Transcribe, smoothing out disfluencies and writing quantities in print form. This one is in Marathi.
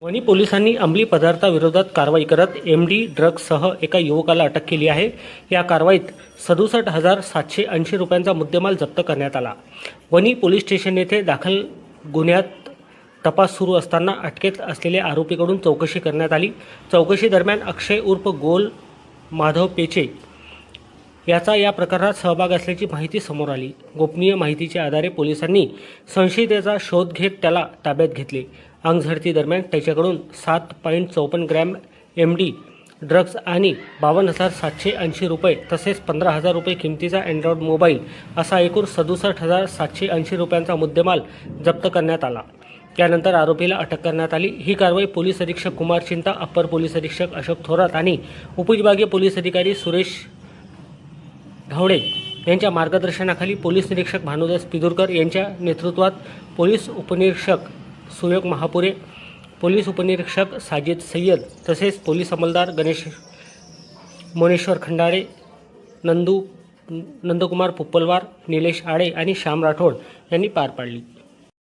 वणी पोलिसांनी अंमली पदार्थाविरोधात कारवाई करत एमडी ड्रग्जसह एका युवकाला अटक केली आहे। या कारवाईत 67,780 रुपयांचा मुद्देमाल जप्त करण्यात आला। वणी पोलीस स्टेशन येथे दाखल गुन्ह्यात तपास सुरू असताना अटकेत असलेल्या आरोपीकडून चौकशी करण्यात आली। चौकशी दरम्यान अक्षय उर्फ गोल माधव पेचे याचा या प्रकरणात सहभाग असल्याची माहिती समोर आली। गोपनीय माहितीच्या आधारे पोलिसांनी संशयिताचा शोध घेत त्याला ताब्यात घेतले। अंगझडती दरम्यान त्याच्याकडून 7.54 ग्रॅम एमडी ड्रग्ज आणि 52,780 रुपये तसेच 15,000 रुपये किमतीचा अँड्रॉइड मोबाईल असा एकूण 67,780 रुपयांचा मुद्देमाल जप्त करण्यात आला। त्यानंतर आरोपीला अटक करण्यात आली। ही कारवाई पोलीस अधीक्षक कुमार चिंता, अप्पर पोलीस अधीक्षक अशोक थोरात आणि उपविभागीय पोलीस अधिकारी सुरेश ढवळे यांच्या मार्गदर्शनाखाली पोलीस निरीक्षक भानुदास पिदुरकर यांच्या नेतृत्वात पोलीस उपनिरीक्षक सुयोग महापुरे, पोलीस उपनिरीक्षक साजिद सय्यद तसेच पोलीस अंमलदार गणेश मोनेश्वर खंडाळे, नंदकुमार पुप्पलवार, निलेश आडे आणि श्याम राठोड यांनी पार पाडली।